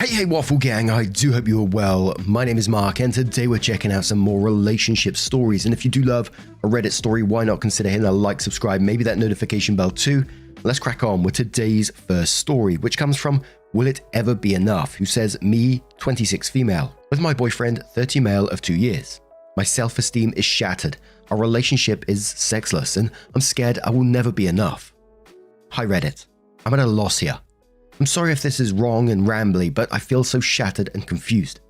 Hey Waffle Gang, I do hope you are well. My name is Mark and today we're checking out some more relationship stories, and if you do love a Reddit story, why not consider hitting that like, subscribe, maybe that notification bell too. Let's crack on with today's first story, which comes from Will It Ever Be Enough, who says, me, 26 female, with my boyfriend, 30 male of 2 years. My self-esteem is shattered, our relationship is sexless, and I'm scared I will never be enough. Hi Reddit, I'm at a loss here. I'm sorry if this is wrong and rambly, but I feel so shattered and confused.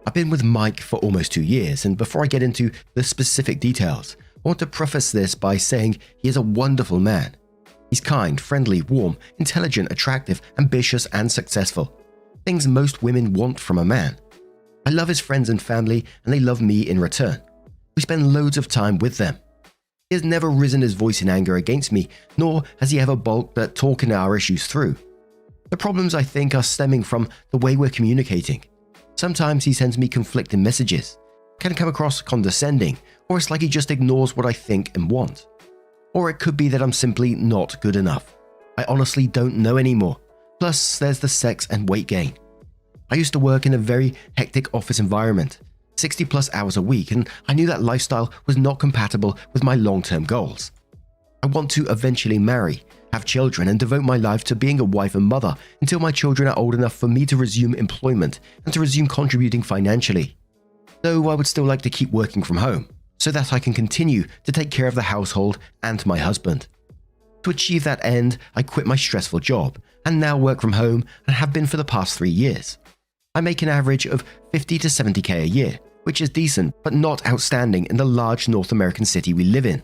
I've been with Mike for almost 2 years, and before I get into the specific details, I want to preface this by saying he is a wonderful man. He's kind, friendly, warm, intelligent, attractive, ambitious, and successful. Things most women want from a man. I love his friends and family, and they love me in return. We spend loads of time with them. He has never risen his voice in anger against me, nor has he ever balked at talking our issues through. The problems, I think, are stemming from the way we're communicating. Sometimes he sends me conflicting messages, can come across condescending, or it's like he just ignores what I think and want. Or it could be that I'm simply not good enough. I honestly don't know anymore. Plus, there's the sex and weight gain. I used to work in a very hectic office environment, 60 plus hours a week, and I knew that lifestyle was not compatible with my long-term goals. I want to eventually marry, have children, and devote my life to being a wife and mother until my children are old enough for me to resume employment and to resume contributing financially. Though I would still like to keep working from home, so that I can continue to take care of the household and my husband. To achieve that end, I quit my stressful job and now work from home and have been for the past 3 years. I make an average of 50 to 70k a year, which is decent but not outstanding in the large North American city we live in.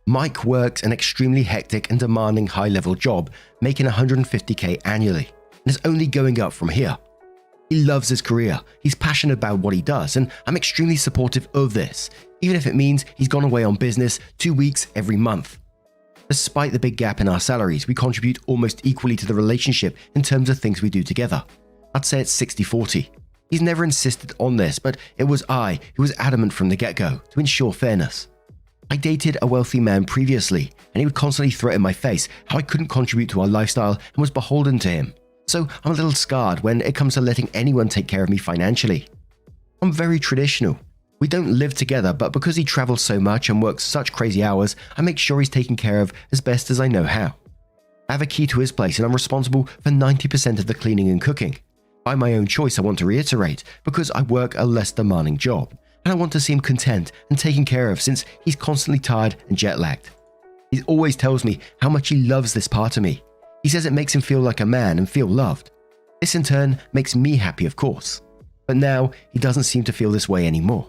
Mike works an extremely hectic and demanding high-level job, making 150k annually, and is only going up from here. He loves his career, he's passionate about what he does, and I'm extremely supportive of this, even if it means he's gone away on business 2 weeks every month. Despite the big gap in our salaries, we contribute almost equally to the relationship in terms of things we do together. I'd say it's 60-40. He's never insisted on this, but it was I who was adamant from the get-go to ensure fairness. I dated a wealthy man previously, and he would constantly throw in my face how I couldn't contribute to our lifestyle and was beholden to him. So I'm a little scarred when it comes to letting anyone take care of me financially. I'm very traditional. We don't live together, but because he travels so much and works such crazy hours, I make sure he's taken care of as best as I know how. I have a key to his place and I'm responsible for 90% of the cleaning and cooking. By my own choice, I want to reiterate, because I work a less demanding job. And I want to see him content and taken care of since he's constantly tired and jet-lagged. He always tells me how much he loves this part of me. He says it makes him feel like a man and feel loved. This in turn makes me happy, of course. But now he doesn't seem to feel this way anymore.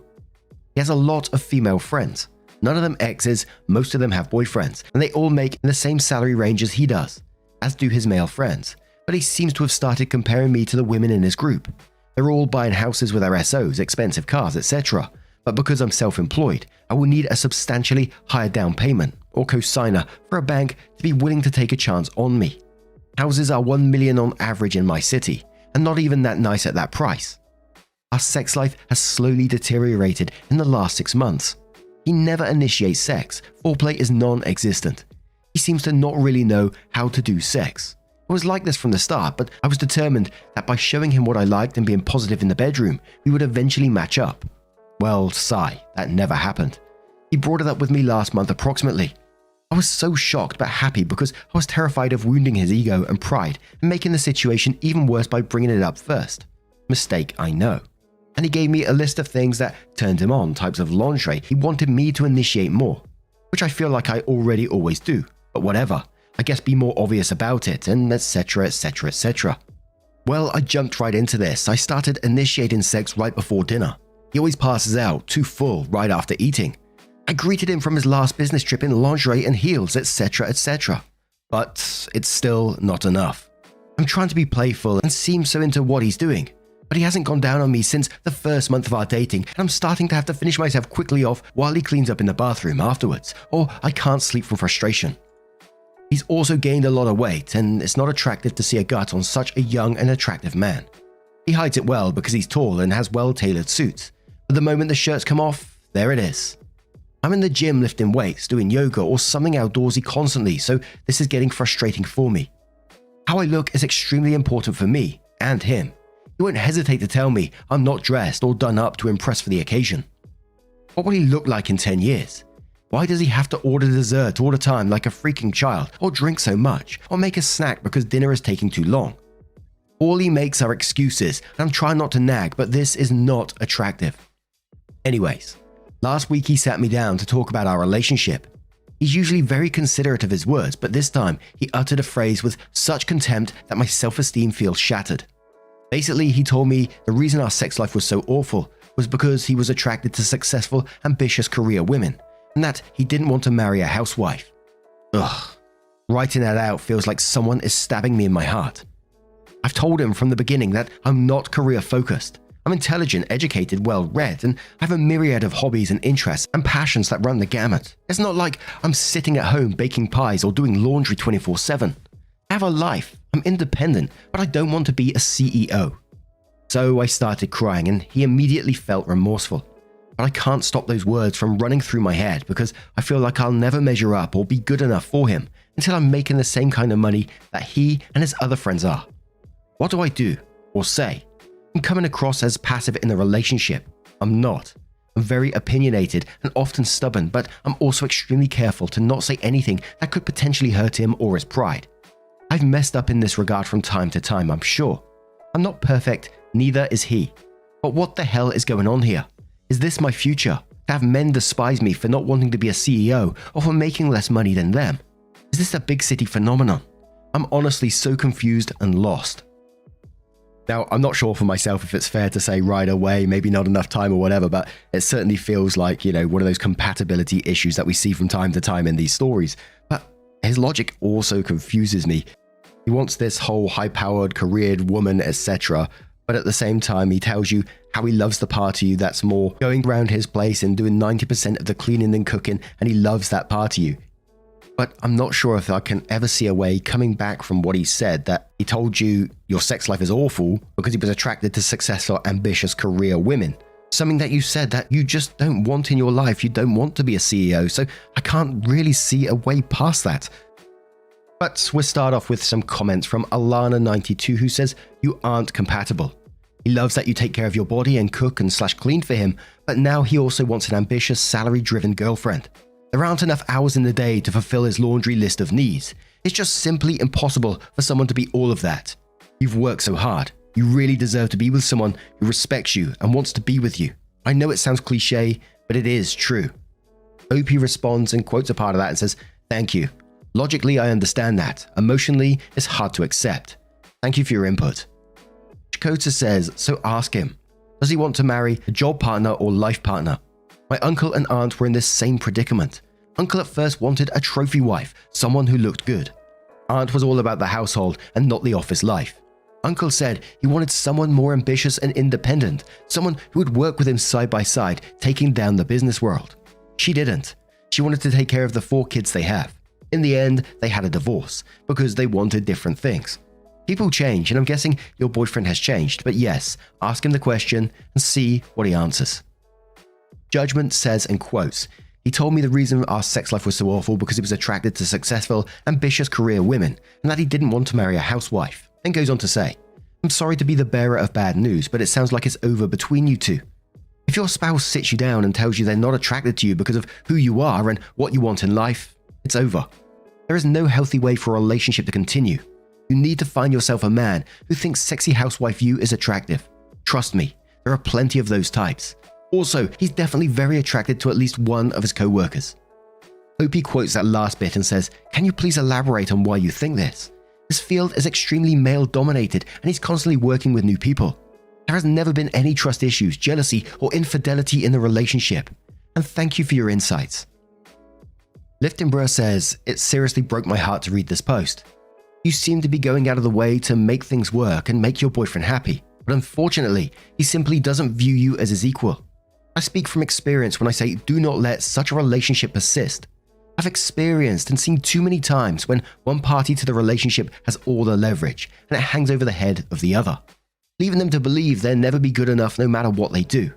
He has a lot of female friends. None of them exes, most of them have boyfriends, and they all make in the same salary range as he does, as do his male friends. But he seems to have started comparing me to the women in his group. They're all buying houses with our SOs, expensive cars, etc. But because I'm self-employed, I will need a substantially higher down payment or co-signer for a bank to be willing to take a chance on me. Houses are 1 million on average in my city, and not even that nice at that price. Our sex life has slowly deteriorated in the last 6 months. He never initiates sex, foreplay is non-existent. He seems to not really know how to do sex. It was like this from the start, but I was determined that by showing him what I liked and being positive in the bedroom, we would eventually match up. Well, sigh, that never happened. He brought it up with me last month approximately. I was so shocked but happy because I was terrified of wounding his ego and pride and making the situation even worse by bringing it up first. Mistake, I know. And he gave me a list of things that turned him on, types of lingerie he wanted me to initiate more, which I feel like I already always do, but whatever. I guess be more obvious about it, and etc, etc, etc. Well, I jumped right into this. I started initiating sex right before dinner. He always passes out, too full, right after eating. I greeted him from his last business trip in lingerie and heels, etc, etc. But it's still not enough. I'm trying to be playful and seem so into what he's doing, but he hasn't gone down on me since the first month of our dating, and I'm starting to have to finish myself quickly off while he cleans up in the bathroom afterwards, or I can't sleep from frustration. He's also gained a lot of weight, and it's not attractive to see a gut on such a young and attractive man. He hides it well because he's tall and has well-tailored suits, but the moment the shirts come off, there it is. I'm in the gym lifting weights, doing yoga or something outdoorsy constantly, so this is getting frustrating for me. How I look is extremely important for me and him. He won't hesitate to tell me I'm not dressed or done up to impress for the occasion. What will he look like in 10 years? Why does he have to order dessert all the time like a freaking child, or drink so much, or make a snack because dinner is taking too long? All he makes are excuses, and I'm trying not to nag, but this is not attractive. Anyways, last week he sat me down to talk about our relationship. He's usually very considerate of his words, but this time he uttered a phrase with such contempt that my self-esteem feels shattered. Basically, he told me the reason our sex life was so awful was because he was attracted to successful, ambitious career women, and that he didn't want to marry a housewife. Ugh. Writing that out feels like someone is stabbing me in my heart. I've told him from the beginning that I'm not career-focused. I'm intelligent, educated, well-read, and I have a myriad of hobbies and interests and passions that run the gamut. It's not like I'm sitting at home baking pies or doing laundry 24/7. I have a life. I'm independent, but I don't want to be a CEO. So I started crying, and he immediately felt remorseful. But I can't stop those words from running through my head because I feel like I'll never measure up or be good enough for him until I'm making the same kind of money that he and his other friends are. What do I do or say? I'm coming across as passive in the relationship. I'm not. I'm very opinionated and often stubborn, but I'm also extremely careful to not say anything that could potentially hurt him or his pride. I've messed up in this regard from time to time, I'm sure. I'm not perfect, neither is he. But what the hell is going on here? Is this my future? To have men despise me for not wanting to be a CEO or for making less money than them? Is this a big city phenomenon? I'm honestly so confused and lost. Now, I'm not sure for myself if it's fair to say right away, maybe not enough time or whatever, but it certainly feels like, one of those compatibility issues that we see from time to time in these stories. But his logic also confuses me. He wants this whole high-powered, careered woman, etc., but at the same time, he tells you how he loves the part of you that's more going around his place and doing 90% of the cleaning and cooking, and he loves that part of you. But I'm not sure if I can ever see a way coming back from what he said that he told you your sex life is awful because he was attracted to successful, ambitious career women. Something that you said that you just don't want in your life. You don't want to be a CEO, so I can't really see a way past that. But we'll start off with some comments from Alana92, who says, "You aren't compatible. He loves that you take care of your body and cook and /clean for him, but now he also wants an ambitious, salary-driven girlfriend. There aren't enough hours in the day to fulfill his laundry list of needs. It's just simply impossible for someone to be all of that. You've worked so hard. You really deserve to be with someone who respects you and wants to be with you. I know it sounds cliche, but it is true." OP responds and quotes a part of that and says, "Thank you. Logically, I understand that. Emotionally, it's hard to accept. Thank you for your input." Chakota says, "So ask him. Does he want to marry a job partner or life partner? My uncle and aunt were in this same predicament. Uncle at first wanted a trophy wife, someone who looked good. Aunt was all about the household and not the office life. Uncle said he wanted someone more ambitious and independent, someone who would work with him side by side, taking down the business world. She didn't. She wanted to take care of the 4 kids they have. In the end, they had a divorce because they wanted different things. People change, and I'm guessing your boyfriend has changed, but yes, ask him the question and see what he answers." Judgment says, and quotes, "He told me the reason our sex life was so awful because he was attracted to successful, ambitious career women, and that he didn't want to marry a housewife," and goes on to say, "I'm sorry to be the bearer of bad news, but it sounds like it's over between you two. If your spouse sits you down and tells you they're not attracted to you because of who you are and what you want in life, it's over. There is no healthy way for a relationship to continue. You need to find yourself a man who thinks sexy housewife you is attractive. Trust me, there are plenty of those types. Also, he's definitely very attracted to at least one of his co-workers." OP quotes that last bit and says, "Can you please elaborate on why you think this? This field is extremely male-dominated and he's constantly working with new people. There has never been any trust issues, jealousy, or infidelity in the relationship. And thank you for your insights." Liftenborough says, "It seriously broke my heart to read this post. You seem to be going out of the way to make things work and make your boyfriend happy, but unfortunately, he simply doesn't view you as his equal. I speak from experience when I say do not let such a relationship persist. I've experienced and seen too many times when one party to the relationship has all the leverage and it hangs over the head of the other, leaving them to believe they'll never be good enough no matter what they do.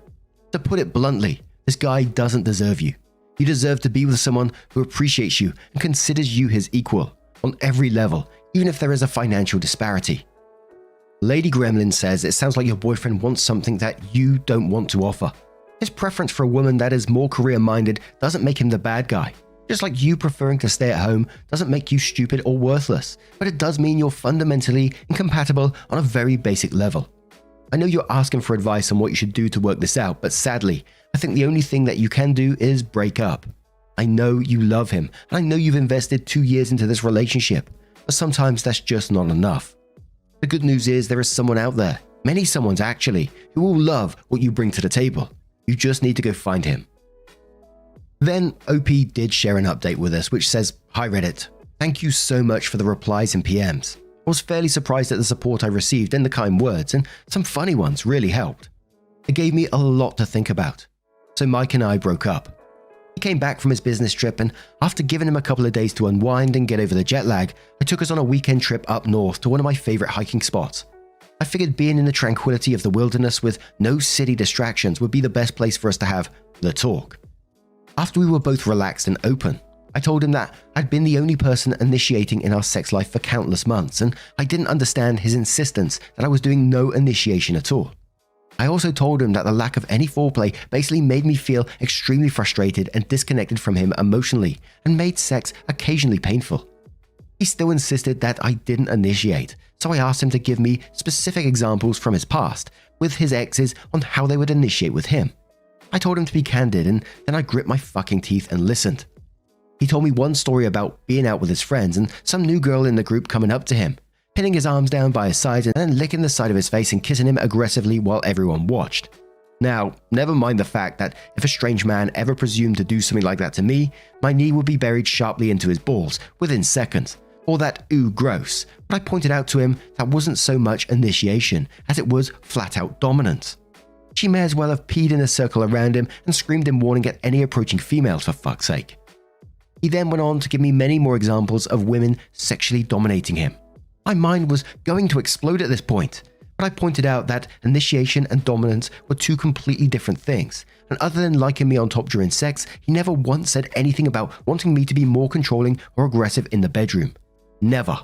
To put it bluntly, this guy doesn't deserve you. You deserve to be with someone who appreciates you and considers you his equal on every level, even if there is a financial disparity." Lady Gremlin says it sounds like your boyfriend wants something that you don't want to offer. His preference for a woman that is more career-minded doesn't make him the bad guy. Just like you preferring to stay at home doesn't make you stupid or worthless, but it does mean you're fundamentally incompatible on a very basic level. I know you're asking for advice on what you should do to work this out, but sadly, I think the only thing that you can do is break up. I know you love him, and I know you've invested 2 years into this relationship, but sometimes that's just not enough. The good news is there is someone out there, many someones actually, who will love what you bring to the table. You just need to go find him. Then OP did share an update with us which says, "Hi Reddit, thank you so much for the replies and PMs. I was fairly surprised at the support I received and the kind words, and some funny ones really helped. It gave me a lot to think about. So Mike and I broke up. He came back from his business trip, and after giving him a couple of days to unwind and get over the jet lag, I took us on a weekend trip up north to one of my favorite hiking spots. I figured being in the tranquility of the wilderness with no city distractions would be the best place for us to have the talk. After we were both relaxed and open, I told him that I'd been the only person initiating in our sex life for countless months, and I didn't understand his insistence that I was doing no initiation at all. I also told him that the lack of any foreplay basically made me feel extremely frustrated and disconnected from him emotionally, and made sex occasionally painful. He still insisted that I didn't initiate, so I asked him to give me specific examples from his past with his exes on how they would initiate with him. I told him to be candid, and then I gripped my fucking teeth and listened. He told me one story about being out with his friends and some new girl in the group coming up to him, pinning his arms down by his sides and then licking the side of his face and kissing him aggressively while everyone watched. Now, never mind the fact that if a strange man ever presumed to do something like that to me, my knee would be buried sharply into his balls within seconds, or that ooh gross, but I pointed out to him that wasn't so much initiation as it was flat out dominance. She may as well have peed in a circle around him and screamed in warning at any approaching females, for fuck's sake. He then went on to give me many more examples of women sexually dominating him. My mind was going to explode at this point, but I pointed out that initiation and dominance were two completely different things, and other than liking me on top during sex, he never once said anything about wanting me to be more controlling or aggressive in the bedroom. Never.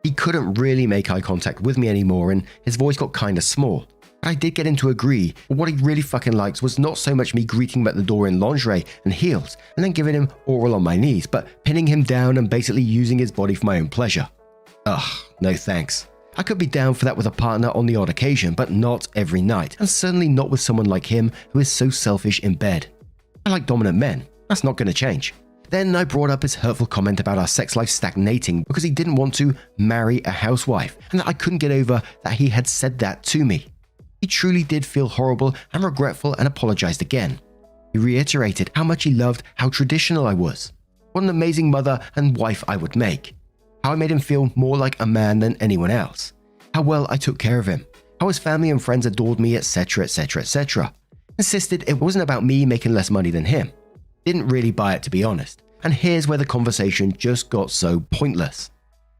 He couldn't really make eye contact with me anymore, and his voice got kinda small. I did get him to agree, but what he really fucking liked was not so much me greeting him at the door in lingerie and heels and then giving him oral on my knees, but pinning him down and basically using his body for my own pleasure. Ugh, no thanks. I could be down for that with a partner on the odd occasion, but not every night, and certainly not with someone like him who is so selfish in bed. I like dominant men, that's not going to change. Then I brought up his hurtful comment about our sex life stagnating because he didn't want to marry a housewife, and that I couldn't get over that he had said that to me. He truly did feel horrible and regretful and apologized again. He reiterated how much he loved how traditional I was, what an amazing mother and wife I would make, how I made him feel more like a man than anyone else, how well I took care of him, how his family and friends adored me, etc, etc, etc. Insisted it wasn't about me making less money than him. Didn't really buy it, to be honest, and here's where the conversation just got so pointless.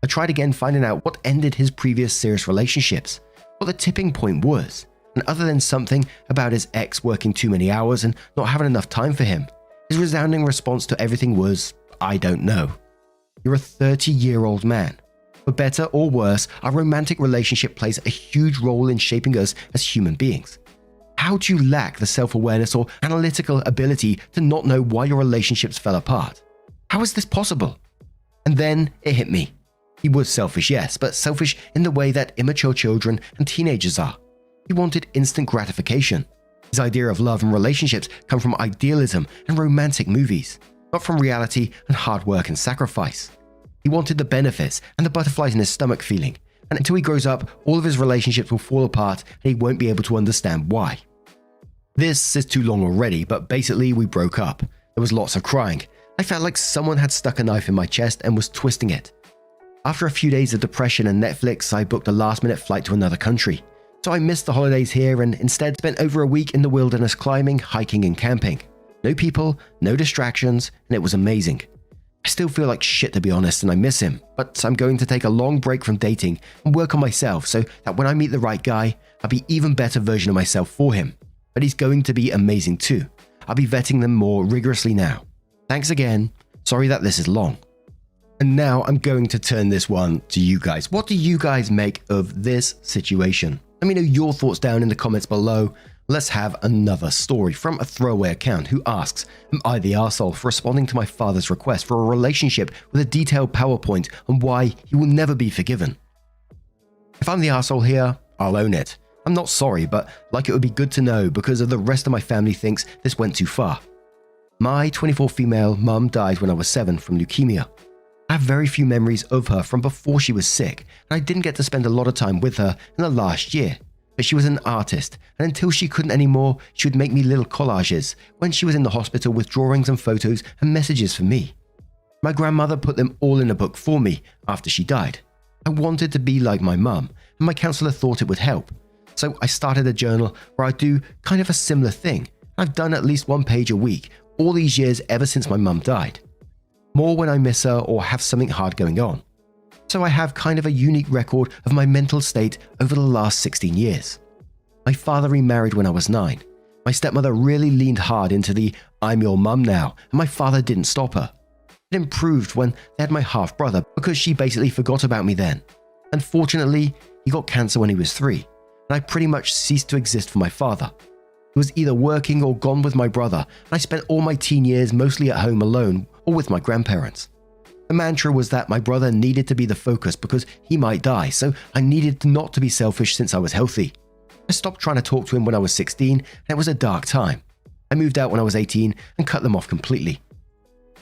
I tried again finding out what ended his previous serious relationships, what the tipping point was, and other than something about his ex working too many hours and not having enough time for him, his resounding response to everything was, I don't know. You're a 30-year-old man. For better or worse, our romantic relationship plays a huge role in shaping us as human beings. How do you lack the self-awareness or analytical ability to not know why your relationships fell apart? How is this possible? And then it hit me. He was selfish, yes, but selfish in the way that immature children and teenagers are. He wanted instant gratification. His idea of love and relationships come from idealism and romantic movies, not from reality and hard work and sacrifice. He wanted the benefits and the butterflies in his stomach feeling, and until he grows up, all of his relationships will fall apart and he won't be able to understand why. This is too long already, but basically we broke up. There was lots of crying. I felt like someone had stuck a knife in my chest and was twisting it. After a few days of depression and Netflix, I booked a last-minute flight to another country. So I missed the holidays here and instead spent over a week in the wilderness climbing, hiking and camping. No people, no distractions, and it was amazing. I still feel like shit, to be honest, and I miss him, but I'm going to take a long break from dating and work on myself so that when I meet the right guy, I'll be an even better version of myself for him. But he's going to be amazing too. I'll be vetting them more rigorously now. Thanks again. Sorry that this is long. And now I'm going to turn this one to you guys. What do you guys make of this situation? Let me know your thoughts down in the comments below. Let's have another story from a throwaway account who asks, am I the arsehole for responding to my father's request for a relationship with a detailed PowerPoint on why he will never be forgiven? If I'm the arsehole here, I'll own it. I'm not sorry, but like it would be good to know because of the rest of my family thinks this went too far. My 24 female mum died when I was 7 from leukemia. I have very few memories of her from before she was sick, and I didn't get to spend a lot of time with her in the last year. But she was an artist, and until she couldn't anymore, she would make me little collages when she was in the hospital with drawings and photos and messages for me. My grandmother put them all in a book for me after she died. I wanted to be like my mum, and my counsellor thought it would help. So I started a journal where I do kind of a similar thing. I've done at least 1 page a week, all these years ever since my mum died. More when I miss her or have something hard going on. So I have kind of a unique record of my mental state over the last 16 years. My father remarried when I was 9. My stepmother really leaned hard into the I'm your mum now, and my father didn't stop her. It improved when they had my half-brother because she basically forgot about me then. Unfortunately, he got cancer when he was 3, and I pretty much ceased to exist for my father. He was either working or gone with my brother, and I spent all my teen years mostly at home alone or with my grandparents. The mantra was that my brother needed to be the focus because he might die, so I needed not to be selfish since I was healthy. I stopped trying to talk to him when I was 16, and it was a dark time. I moved out when I was 18 and cut them off completely.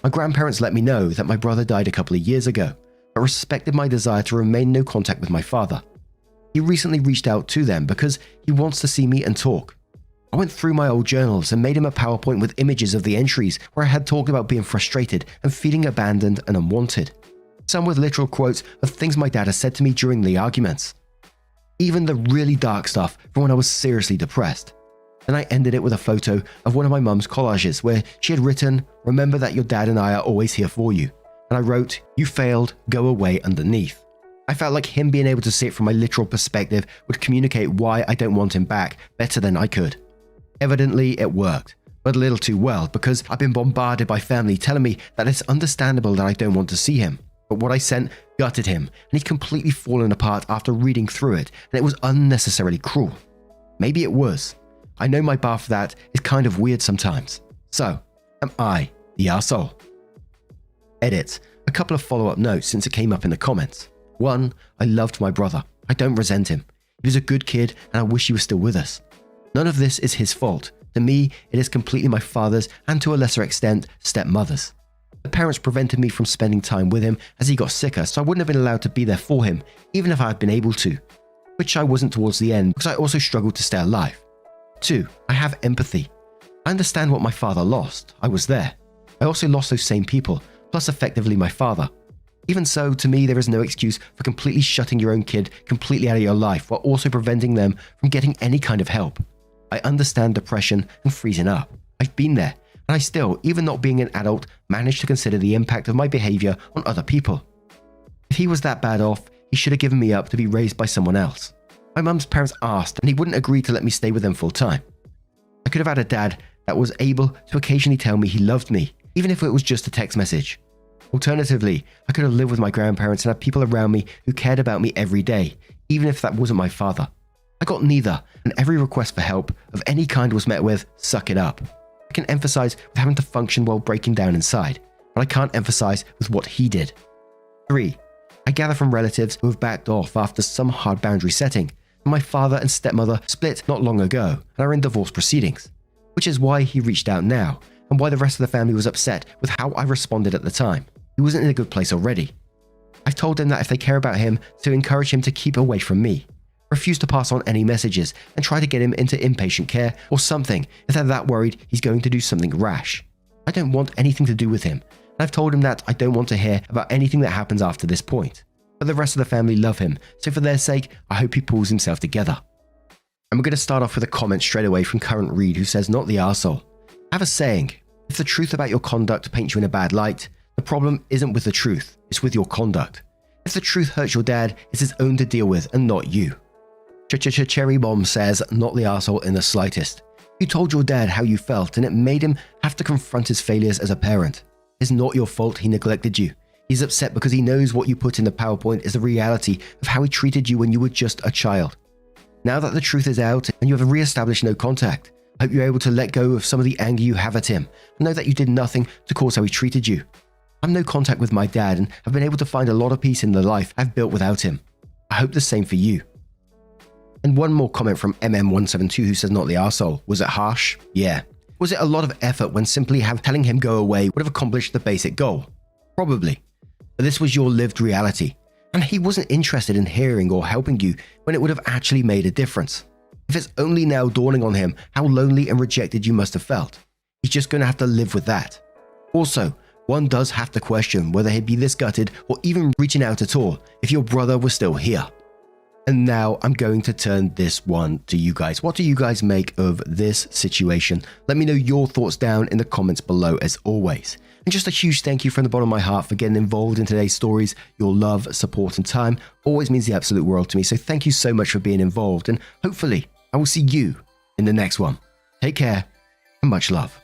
My grandparents let me know that my brother died a couple of years ago, but respected my desire to remain in no contact with my father. He recently reached out to them because he wants to see me and talk. I went through my old journals and made him a PowerPoint with images of the entries where I had talked about being frustrated and feeling abandoned and unwanted. Some with literal quotes of things my dad has said to me during the arguments. Even the really dark stuff from when I was seriously depressed. Then I ended it with a photo of one of my mum's collages where she had written, "Remember that your dad and I are always here for you." And I wrote, "You failed, go away," underneath. I felt like him being able to see it from my literal perspective would communicate why I don't want him back better than I could. Evidently, it worked, but a little too well because I've been bombarded by family telling me that it's understandable that I don't want to see him. But what I sent gutted him, and he's completely fallen apart after reading through it, and it was unnecessarily cruel. Maybe it was. I know my bar for that is kind of weird sometimes. So, am I the arsehole? Edit. A couple of follow-up notes since it came up in the comments. 1. I loved my brother. I don't resent him. He was a good kid, and I wish he was still with us. None of this is his fault. To me, it is completely my father's and to a lesser extent, stepmother's. The parents prevented me from spending time with him as he got sicker, so I wouldn't have been allowed to be there for him, even if I had been able to. Which I wasn't towards the end because I also struggled to stay alive. 2. I have empathy. I understand what my father lost. I was there. I also lost those same people, plus effectively my father. Even so, to me, there is no excuse for completely shutting your own kid completely out of your life while also preventing them from getting any kind of help. I understand depression and freezing up. I've been there, and I still, even not being an adult, managed to consider the impact of my behavior on other people. If he was that bad off, he should have given me up to be raised by someone else. My mum's parents asked, and he wouldn't agree to let me stay with them full time. I could have had a dad that was able to occasionally tell me he loved me, even if it was just a text message. Alternatively, I could have lived with my grandparents and had people around me who cared about me every day, even if that wasn't my father. I got neither, and every request for help of any kind was met with, "Suck it up." I can empathize with having to function while breaking down inside, but I can't empathize with what he did. 3. I gather from relatives who have backed off after some hard boundary setting. My father and stepmother split not long ago and are in divorce proceedings, which is why he reached out now, and why the rest of the family was upset with how I responded at the time. He wasn't in a good place already. I've told him that if they care about him, to encourage him to keep away from me. Refuse to pass on any messages and try to get him into inpatient care or something if they're that worried he's going to do something rash. I don't want anything to do with him, and I've told him that I don't want to hear about anything that happens after this point. But the rest of the family love him, so for their sake, I hope he pulls himself together. And we're going to start off with a comment straight away from Current Read who says, "Not the arsehole. I have a saying, if the truth about your conduct paints you in a bad light, the problem isn't with the truth, it's with your conduct. If the truth hurts your dad, it's his own to deal with and not you." Cherry Bomb says, "Not the arsehole in the slightest. You told your dad how you felt and it made him have to confront his failures as a parent. It's not your fault he neglected you. He's upset because he knows what you put in the PowerPoint is the reality of how he treated you when you were just a child. Now that the truth is out and you have re-established no contact, I hope you're able to let go of some of the anger you have at him and know that you did nothing to cause how he treated you. I have no contact with my dad and have been able to find a lot of peace in the life I've built without him. I hope the same for you. And one more comment from MM172 who says, not the arsehole. Was it harsh? Yeah. Was it a lot of effort when simply telling him go away would have accomplished the basic goal? Probably. But this was your lived reality, and he wasn't interested in hearing or helping you when it would have actually made a difference. If it's only now dawning on him how lonely and rejected you must have felt, he's just going to have to live with that. Also, one does have to question whether he'd be this gutted or even reaching out at all if your brother was still here. And now I'm going to turn this one to you guys. What do you guys make of this situation? Let me know your thoughts down in the comments below as always. And just a huge thank you from the bottom of my heart for getting involved in today's stories. Your love, support and time always means the absolute world to me. So thank you so much for being involved, and hopefully I will see you in the next one. Take care and much love.